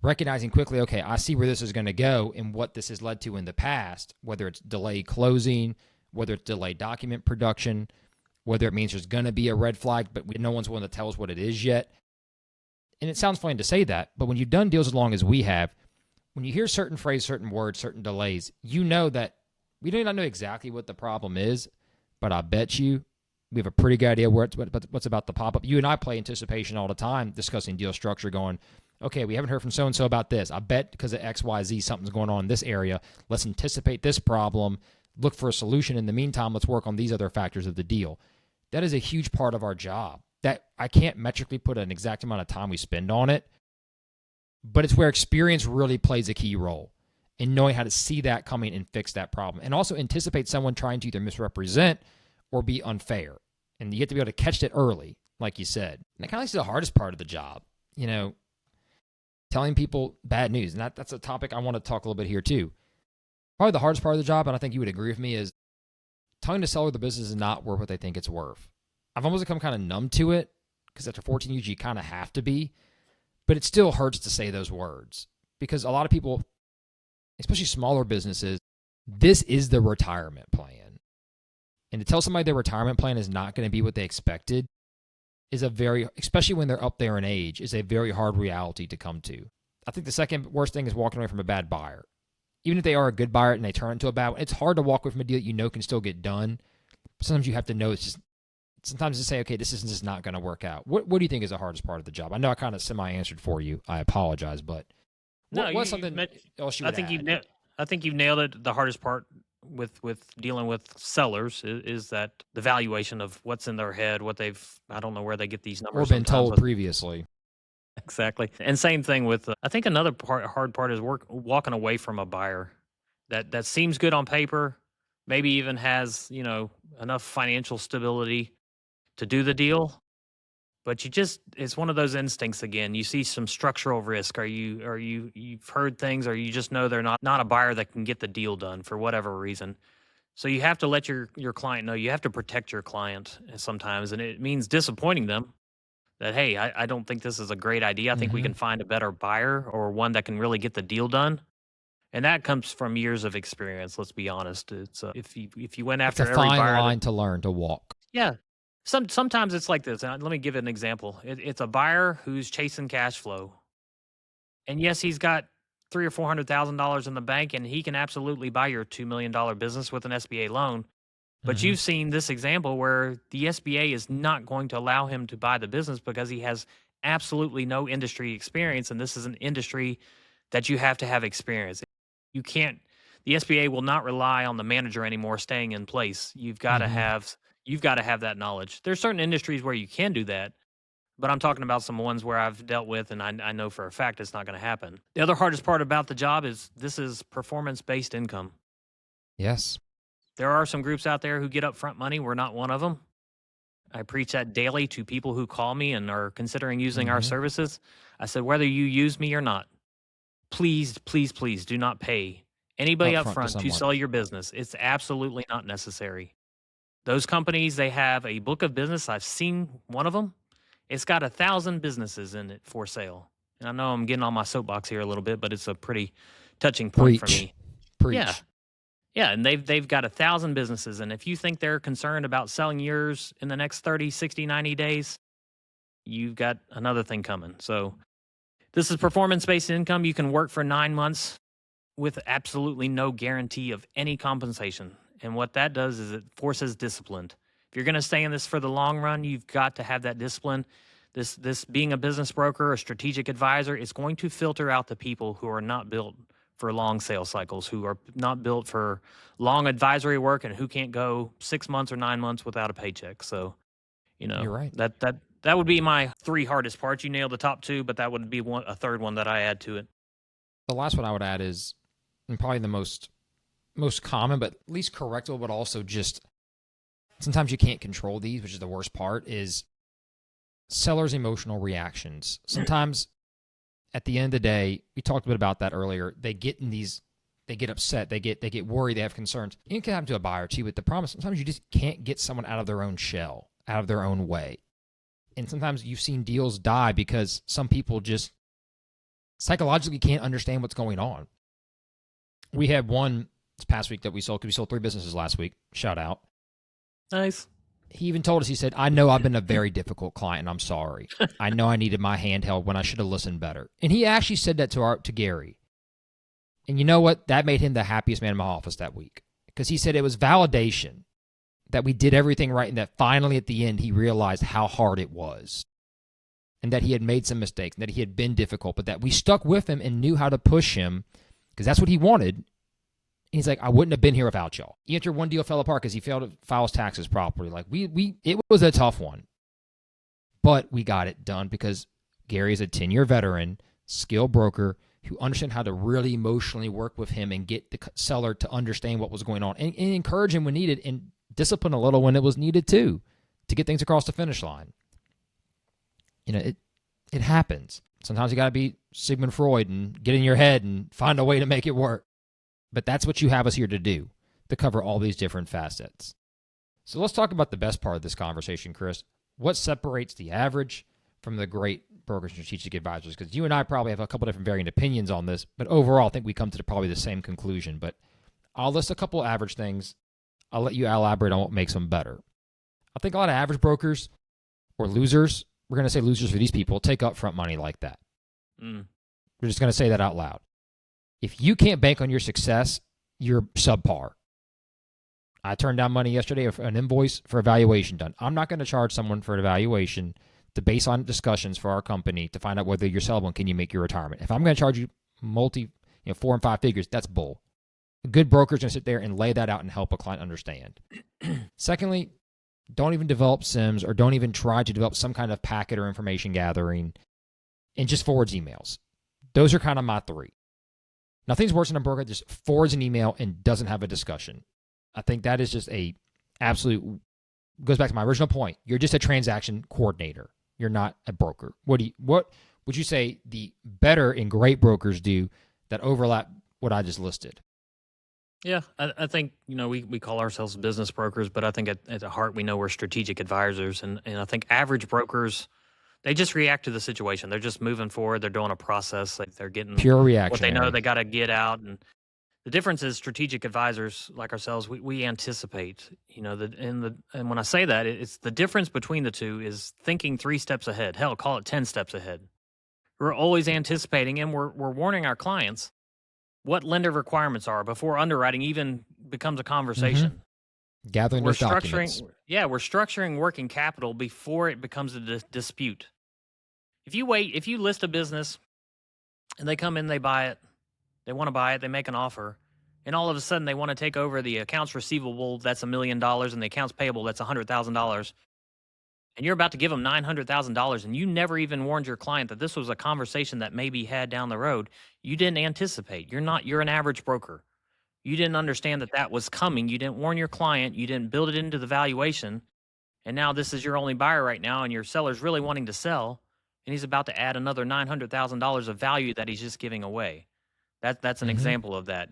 recognizing quickly, okay, I see where this is going to go and what this has led to in the past, whether it's delayed closing, whether it's delayed document production, whether it means there's going to be a red flag, but no one's willing to tell us what it is yet. And it sounds funny to say that, but when you've done deals as long as we have, when you hear certain phrases, certain words, certain delays, you know that we do not know exactly what the problem is, but I bet you we have a pretty good idea what's about to pop up. You and I play anticipation all the time, discussing deal structure, going, okay, we haven't heard from so-and-so about this. I bet because of X, Y, Z, something's going on in this area. Let's anticipate this problem, look for a solution. In the meantime, let's work on these other factors of the deal. That is a huge part of our job that I can't metrically put an exact amount of time we spend on it, but it's where experience really plays a key role in knowing how to see that coming and fix that problem. And also anticipate someone trying to either misrepresent or be unfair. And you get to be able to catch it early, like you said. And that kind of leads to the hardest part of the job, telling people bad news. And that's a topic I want to talk a little bit here too. Probably the hardest part of the job, and I think you would agree with me, is telling the seller the business is not worth what they think it's worth. I've almost become kind of numb to it because after 14 years, you kind of have to be. But it still hurts to say those words because a lot of people, especially smaller businesses, this is the retirement plan. And to tell somebody their retirement plan is not going to be what they expected is especially when they're up there in age, is a very hard reality to come to. I think the second worst thing is walking away from a bad buyer. Even if they are a good buyer and they turn into a bad one, it's hard to walk away from a deal that you know can still get done. But sometimes you have to know sometimes to say, okay, this is just not going to work out. What do you think is the hardest part of the job? I know I kind of semi-answered for you. I apologize, but what's something else you would add? I think you've nailed it. The hardest part with dealing with sellers is that the valuation of what's in their head, I don't know where they get these numbers. Or been told previously. Exactly. And same thing with, I think another hard part is walking away from a buyer that seems good on paper, maybe even has, enough financial stability to do the deal. But it's one of those instincts again. You see some structural risk. You've heard things, or you just know they're not a buyer that can get the deal done for whatever reason. So you have to let your client know. You have to protect your client sometimes, and it means disappointing them that, hey, I don't think this is a great idea. I think we can find a better buyer or one that can really get the deal done. And that comes from years of experience. Let's be honest. It's if you went after it's a every fine buyer, line to learn to walk. Yeah. Sometimes it's like this. And let me give an example. It's a buyer who's chasing cash flow, and yes, he's got $300,000 or $400,000 in the bank, and he can absolutely buy your $2 million business with an SBA loan. But you've seen this example where the SBA is not going to allow him to buy the business because he has absolutely no industry experience, and this is an industry that you have to have experience. You can't. The SBA will not rely on the manager anymore staying in place. You've got to have that knowledge. There's certain industries where you can do that, but I'm talking about some ones where I've dealt with, and I know for a fact it's not going to happen. The other hardest part about the job is this is performance-based income. Yes. There are some groups out there who get upfront money. We're not one of them. I preach that daily to people who call me and are considering using our services. I said, whether you use me or not, please, please, please do not pay Anybody up upfront to front to someone. sell your business, it's absolutely not necessary. Those companies, they have a book of business. I've seen one of them. It's got 1,000 businesses in it for sale. And I know I'm getting on my soapbox here a little bit, but it's a pretty touching point for me. Yeah. Preach. Yeah, and they've got 1,000 businesses, and if you think they're concerned about selling yours in the next 30, 60, 90 days, you've got another thing coming. So this is performance-based income. You can work for 9 months with absolutely no guarantee of any compensation. And what that does is it forces discipline. If you're going to stay in this for the long run, you've got to have that discipline. This being a business broker, a strategic advisor, is going to filter out the people who are not built for long sales cycles, who are not built for long advisory work, and who can't go 6 months or 9 months without a paycheck. So, You're right. that would be my 3 hardest parts. You nailed the top 2, but that would be a third one that I add to it. The last one I would add is, and probably the most common, but least correctable, but also just sometimes you can't control these, which is the worst part, is sellers' emotional reactions. Sometimes at the end of the day, we talked a bit about that earlier, they get upset, they get worried, they have concerns. It can happen to a buyer too, but the problem is sometimes you just can't get someone out of their own shell, out of their own way. And sometimes you've seen deals die because some people just psychologically can't understand what's going on. We had one this past week that we sold, because we sold 3 businesses last week. Shout out. Nice. He even told us, he said, I know I've been a very difficult client, and I'm sorry. I know I needed my hand held when I should have listened better. And he actually said that to Gary. And you know what? That made him the happiest man in my office that week, because he said it was validation that we did everything right, and that finally at the end he realized how hard it was, and that he had made some mistakes, and that he had been difficult, but that we stuck with him and knew how to push him, because that's what he wanted. And he's like, I wouldn't have been here without y'all. After one deal fell apart because he failed to file his taxes properly. Like it was a tough one, but we got it done because Gary is a 10-year veteran, skilled broker who understood how to really emotionally work with him and get the seller to understand what was going on, and encourage him when needed, and discipline a little when it was needed too, to get things across the finish line. It happens. Sometimes you got to be Sigmund Freud and get in your head and find a way to make it work. But that's what you have us here to do, to cover all these different facets. So let's talk about the best part of this conversation, Chris. What separates the average from the great broker strategic advisors? Because you and I probably have a couple different varying opinions on this, but overall I think we come to probably the same conclusion. But I'll list a couple average things. I'll let you elaborate on what makes them better. I think a lot of average brokers, or losers, we're going to say losers for these people, take upfront money like that. We're just going to say that out loud. If you can't bank on your success, you're subpar. I turned down money yesterday for an invoice for evaluation done. I'm not going to charge someone for an evaluation to base on discussions for our company to find out whether you're sellable and can you make your retirement. If I'm going to charge you 4 and 5 figures, that's bull. A good broker is going to sit there and lay that out and help a client understand. Secondly, don't even develop SIMs, or don't even try to develop some kind of packet or information gathering, and just forwards emails. Those are kind of my 3. Nothing's worse than a broker that just forwards an email and doesn't have a discussion. I think that is just a absolute, goes back to my original point. You're just a transaction coordinator. You're not a broker. What would you say the better and great brokers do that overlap what I just listed? Yeah, I think, we call ourselves business brokers, but I think at the heart we know we're strategic advisors. And I think average brokers, they just react to the situation. They're just moving forward. They're doing a process. Like they're getting pure reaction. What they know they got to get out. And the difference is strategic advisors like ourselves, we anticipate, and when I say that, it's the difference between the two is thinking 3 steps ahead. Hell, call it 10 steps ahead. We're always anticipating, and we're warning our clients what lender requirements are before underwriting even becomes a conversation. Mm-hmm. Gathering those documents. Yeah, we're structuring working capital before it becomes a dispute. If you list a business and they come in, they buy it, they want to buy it, they make an offer, and all of a sudden they want to take over the accounts receivable that's $1 million and the accounts payable that's $100,000, and you're about to give them $900,000, and you never even warned your client that this was a conversation that may be had down the road. You didn't anticipate. You're an average broker. You didn't understand that was coming. You didn't warn your client. You didn't build it into the valuation. And now this is your only buyer right now, and your seller's really wanting to sell, and he's about to add another $900,000 of value that he's just giving away. That's an Mm-hmm. example of that.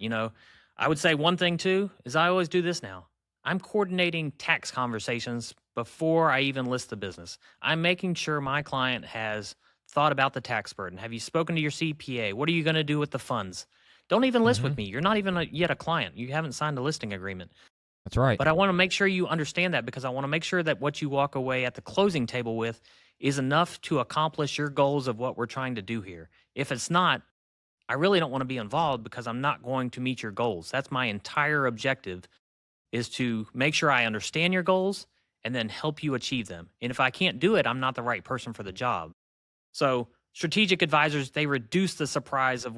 I would say one thing too is I always do this now. I'm coordinating tax conversations before I even list the business. I'm making sure my client has thought about the tax burden. Have you spoken to your CPA? What are you going to do with the funds? Don't even list Mm-hmm. with me. You're not even yet a client. You haven't signed a listing agreement. That's right. But I want to make sure you understand that, because I want to make sure that what you walk away at the closing table with is enough to accomplish your goals of what we're trying to do here. If it's not, I really don't want to be involved, because I'm not going to meet your goals. That's my entire objective, is to make sure I understand your goals and then help you achieve them. And if I can't do it, I'm not the right person for the job. So strategic advisors, they reduce the surprise of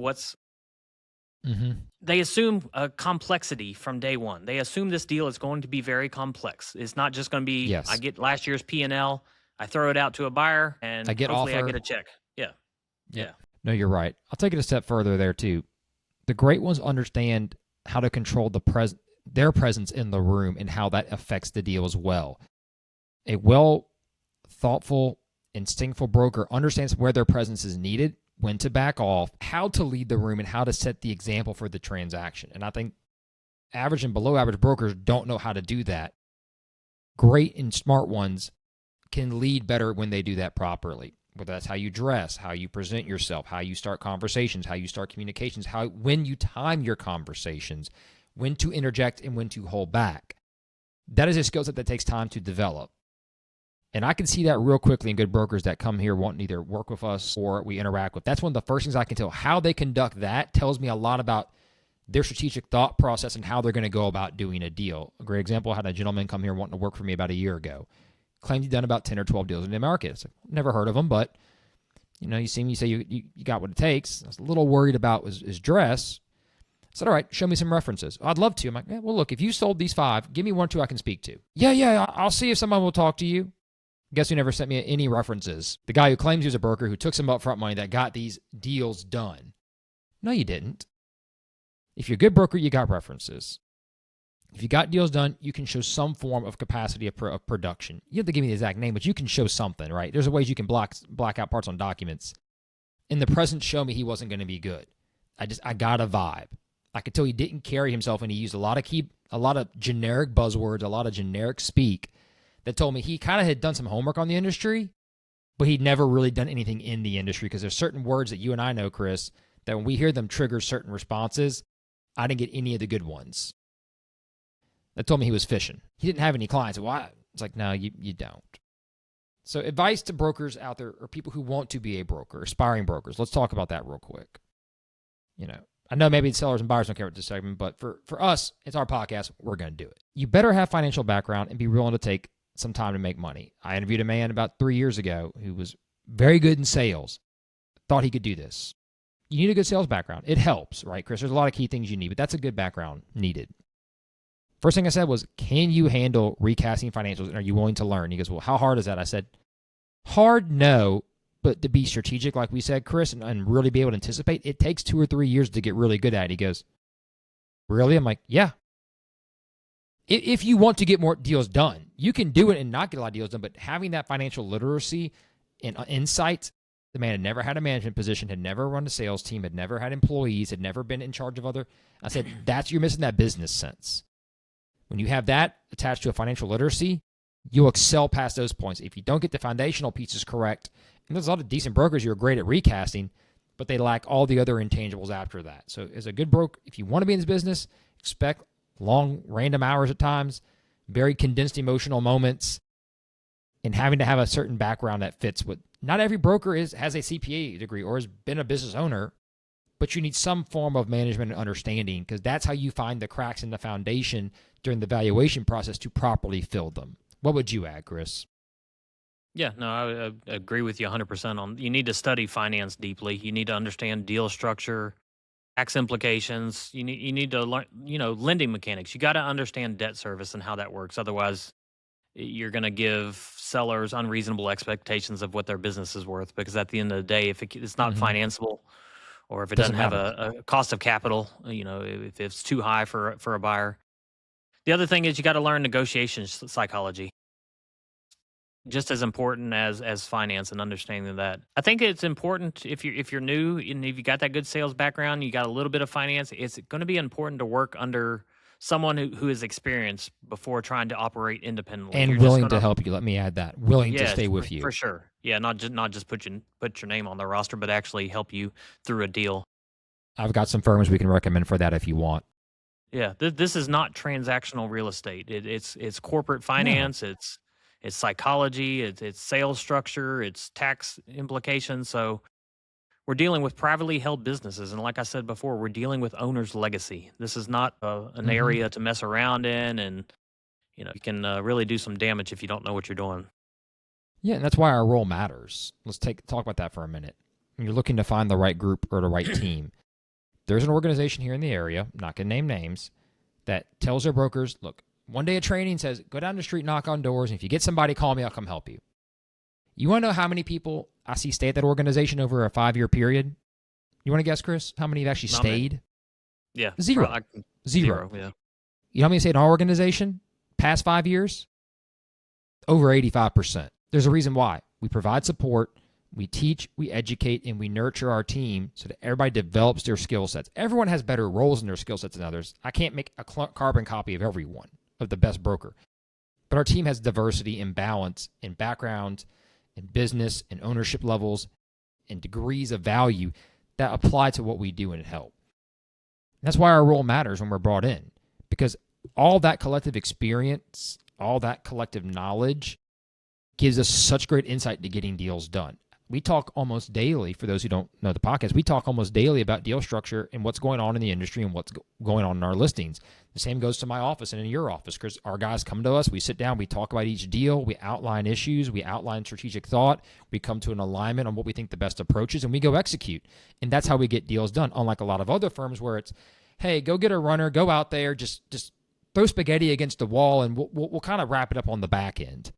Mm-hmm. they assume a complexity from day one. They assume this deal is going to be very complex. It's not just going to be, I Yes. get last year's P&L, I throw it out to a buyer, I and get hopefully I offer. get a check. Yeah. Yep. Yeah. No, you're right. I'll take it a step further there too. The great ones understand how to control their presence in the room and how that affects the deal as well. A well thoughtful, instinctful broker understands where their presence is needed, when to back off, how to lead the room, and how to set the example for the transaction. And I think average and below average brokers don't know how to do that. Great and smart ones can lead better when they do that properly. Whether that's how you dress, how you present yourself, how you start conversations, how you start communications, when you time your conversations, when to interject and when to hold back. That is a skill set that takes time to develop. And I can see that real quickly in good brokers that come here wanting to either work with us or we interact with. That's one of the first things I can tell. How they conduct that tells me a lot about their strategic thought process and how they're going to go about doing a deal. A great example, I had a gentleman come here wanting to work for me about a year ago. Claimed he'd done about 10 or 12 deals in the market. It's like, never heard of him, but you see me, you say you got what it takes. I was a little worried about his dress. I said, all right, show me some references. I'd love to. I'm like, yeah, well, look, if you sold these 5, give me 1 or 2 I can speak to. Yeah, I'll see if someone will talk to you. Guess who never sent me any references? The guy who claims he was a broker who took some upfront money that got these deals done. No, you didn't. If you're a good broker, you got references. If you got deals done, you can show some form of capacity of production. You have to give me the exact name, but you can show something, right? There's ways you can black out parts on documents. And the present showed me he wasn't going to be good. I got a vibe. I could tell he didn't carry himself, and he used a lot of generic buzzwords, a lot of generic speak that told me he kind of had done some homework on the industry, but he'd never really done anything in the industry, because there's certain words that you and I know, Chris, that when we hear them trigger certain responses. I didn't get any of the good ones. That told me he was fishing. He didn't have any clients. Why? It's like, no, you don't. So advice to brokers out there, or people who want to be a broker, aspiring brokers. Let's talk about that real quick. I know maybe sellers and buyers don't care about this segment, but for us, it's our podcast. We're going to do it. You better have financial background and be willing to take some time to make money. I interviewed a man about 3 years ago who was very good in sales, thought he could do this. You need a good sales background. It helps, right, Chris? There's a lot of key things you need, but that's a good background needed. First thing I said was, can you handle recasting financials, and are you willing to learn? He goes, well, how hard is that? I said, hard, no, but to be strategic, like we said, Chris, and really be able to anticipate, it takes 2 or 3 years to get really good at it. He goes, really? I'm like, yeah. If you want to get more deals done, you can do it and not get a lot of deals done, but having that financial literacy and insight. The man had never had a management position, had never run a sales team, had never had employees, had never been in charge of other. I said, you're missing that business sense. When you have that attached to a financial literacy, you'll excel past those points. If you don't get the foundational pieces correct, and there's a lot of decent brokers who are great at recasting, but they lack all the other intangibles after that. So as a good broker, if you want to be in this business, expect long, random hours at times, very condensed emotional moments, and having to have a certain background that fits with. Not every broker has a CPA degree or has been a business owner, but you need some form of management and understanding, because that's how you find the cracks in the foundation during the valuation process to properly fill them. What would you add, Chris? Yeah, no, I agree with you 100% on. You need to study finance deeply. You need to understand deal structure, tax implications. You need to learn, lending mechanics. You got to understand debt service and how that works. Otherwise, you're going to give sellers unreasonable expectations of what their business is worth, because at the end of the day, if it's not financeable, or if it doesn't have a cost of capital, if it's too high for a buyer. The other thing is you got to learn negotiation psychology. just as important as finance and understanding that. I think it's important if you're new and if you got that good sales background, you got a little bit of finance, it's going to be important to work under someone who is experienced before trying to operate independently. And You're just willing going to to help you. Let me add that. Willing to yes, stay with for you. sure. Yeah, not just put your name on the roster, but actually help you through a deal. I've got some firms we can recommend for that if you want. Yeah, this is not transactional real estate. It's corporate No. finance. It's psychology. It's sales structure. It's tax implications. So we're dealing with privately held businesses, and like I said before, we're dealing with owner's legacy. This is not an area to mess around in, and you can really do some damage if you don't know what you're doing. Yeah, and that's why our role matters. Let's talk about that for a minute. When you're looking to find the right group or the right team, there's an organization here in the area, I'm not going to name names, that tells their brokers, look, one day of training says, go down the street, knock on doors, and if you get somebody, call me, I'll come help you. You want to know how many people I see stay at that organization over a 5-year period? You want to guess, Chris? How many have actually Not stayed? many. Yeah. Zero. Zero. Yeah. You know how many stayed in our organization past 5 years? Over 85%. There's a reason why. We provide support, we teach, we educate, and we nurture our team so that everybody develops their skill sets. Everyone has better roles in their skill sets than others. I can't make a carbon copy of everyone, of the best broker. But our team has diversity and balance in background, in business, and ownership levels, and degrees of value that apply to what we do and help. And that's why our role matters when we're brought in, because all that collective experience, all that collective knowledge gives us such great insight to getting deals done. We talk almost daily, for those who don't know the podcast, we talk almost daily about deal structure and what's going on in the industry and what's going on in our listings. The same goes to my office and in your office, because our guys come to us, we sit down, we talk about each deal, we outline issues, we outline strategic thought, we come to an alignment on what we think the best approach is, and we go execute. And that's how we get deals done, unlike a lot of other firms where it's, hey, go get a runner, go out there, just throw spaghetti against the wall, and we'll kind of wrap it up on the back end.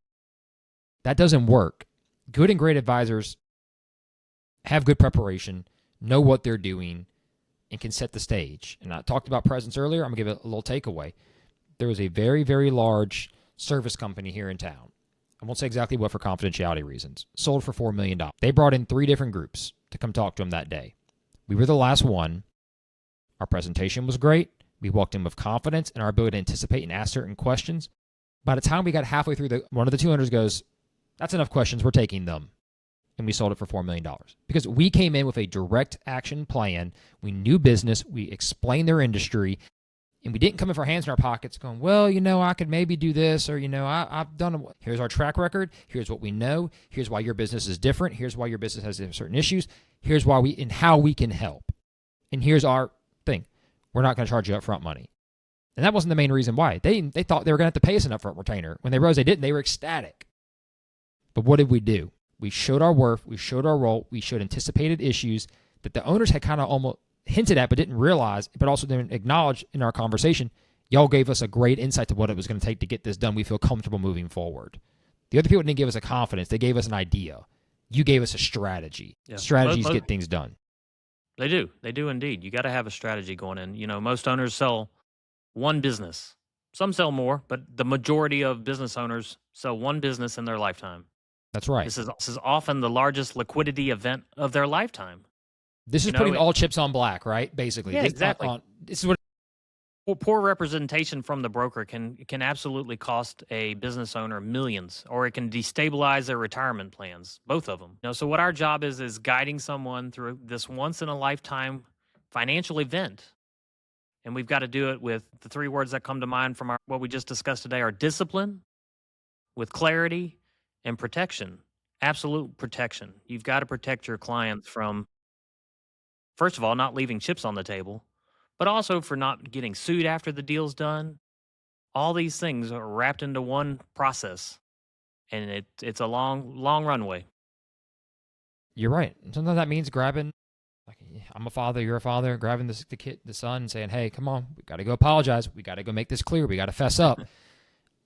That doesn't work. Good and great advisors have good preparation, know what they're doing, and can set the stage. And I talked about presence earlier. I'm going to give it a little takeaway. There was a very, very large service company here in town. I won't say exactly what for confidentiality reasons. Sold for $4 million. They brought in 3 different groups to come talk to them that day. We were the last one. Our presentation was great. We walked in with confidence and our ability to anticipate and ask certain questions. By the time we got halfway through, one of the 2 owners goes, that's enough questions. We're taking them. And we sold it for $4 million. Because we came in with a direct action plan. We knew business. We explained their industry. And we didn't come in with our hands in our pockets going, well, I could maybe do this, or, I've done it. Here's our track record. Here's what we know. Here's why your business is different. Here's why your business has certain issues. Here's why and how we can help. And here's our thing. We're not going to charge you upfront money. And that wasn't the main reason why. They thought they were going to have to pay us an upfront retainer. When they realized they didn't, they were ecstatic. But what did we do? We showed our worth. We showed our role. We showed anticipated issues that the owners had kind of almost hinted at but didn't realize, but also didn't acknowledge in our conversation. Y'all gave us a great insight to what it was going to take to get this done. We feel comfortable moving forward. The other people didn't give us a confidence. They gave us an idea. You gave us a strategy. Yeah. Strategies get things done. They do. They do indeed. You got to have a strategy going in. Most owners sell one business. Some sell more, but the majority of business owners sell one business in their lifetime. That's right. This is often the largest liquidity event of their lifetime. This is putting all chips on black, right? Basically. Yeah, exactly. This is what. Poor representation from the broker can absolutely cost a business owner millions, or it can destabilize their retirement plans, both of them. So what our job is guiding someone through this once-in-a-lifetime financial event. And we've got to do it with the 3 words that come to mind from what we just discussed today are discipline, with clarity, and protection. Absolute protection. You've got to protect your clients from, first of all, not leaving chips on the table, but also for not getting sued after the deal's done. All these things are wrapped into one process, and it's a long runway. You're right. Sometimes that means grabbing, like, I'm a father, you're a father, grabbing the son and saying, hey, come on, we got to go apologize. We got to go make this clear. We got to fess up.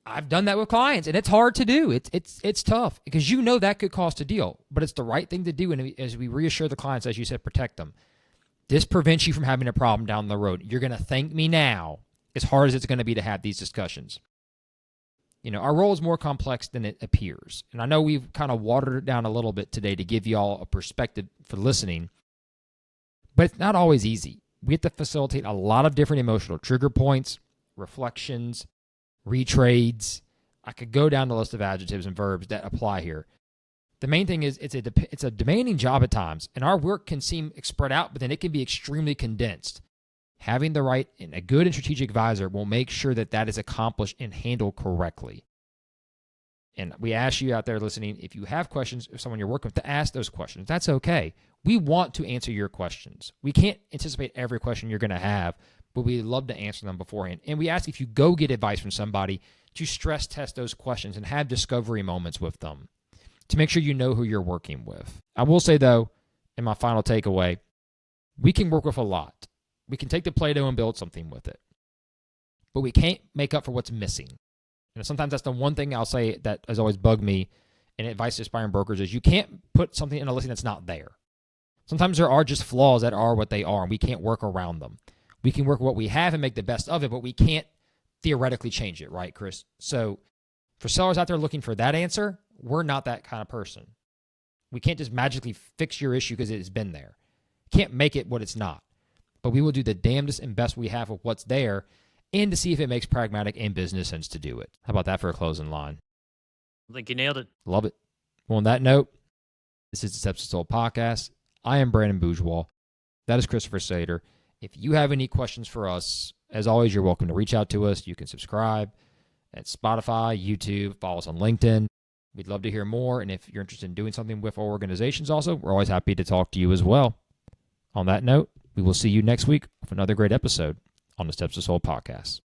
I've done that with clients, and it's hard to do. It's tough because that could cost a deal, but it's the right thing to do. And as we reassure the clients, as you said, protect them. This prevents you from having a problem down the road. You're going to thank me now as hard as it's going to be to have these discussions. Our role is more complex than it appears. And I know we've kind of watered it down a little bit today to give you all a perspective for listening, but it's not always easy. We have to facilitate a lot of different emotional trigger points, reflections, retrades. I could go down the list of adjectives and verbs that apply here. The main thing is it's a demanding job at times, and our work can seem spread out, but then it can be extremely condensed. Having the right and a good and strategic advisor will make sure that is accomplished and handled correctly. And we ask you out there listening, if you have questions, if someone you're working with, to ask those questions. That's okay. We want to answer your questions. We can't anticipate every question you're going to have, but we love to answer them beforehand. And we ask if you go get advice from somebody to stress test those questions and have discovery moments with them to make sure you know who you're working with. I will say, though, in my final takeaway, we can work with a lot. We can take the Play-Doh and build something with it, but we can't make up for what's missing. Sometimes that's the one thing I'll say that has always bugged me in advice to aspiring brokers is you can't put something in a listing that's not there. Sometimes there are just flaws that are what they are, and we can't work around them. We can work with what we have and make the best of it, but we can't theoretically change it, right, Chris? So for sellers out there looking for that answer, we're not that kind of person. We can't just magically fix your issue because it has been there. Can't make it what it's not. But we will do the damnedest and best we have with what's there and to see if it makes pragmatic and business sense to do it. How about that for a closing line? I think you nailed it. Love it. Well, on that note, this is the Steps to Sold podcast. I am Brandon Bourgeois. That is Christopher Sater. If you have any questions for us, as always, you're welcome to reach out to us. You can subscribe at Spotify, YouTube, follow us on LinkedIn. We'd love to hear more. And if you're interested in doing something with our organizations also, we're always happy to talk to you as well. On that note, we will see you next week with another great episode on the Steps to Sold podcast.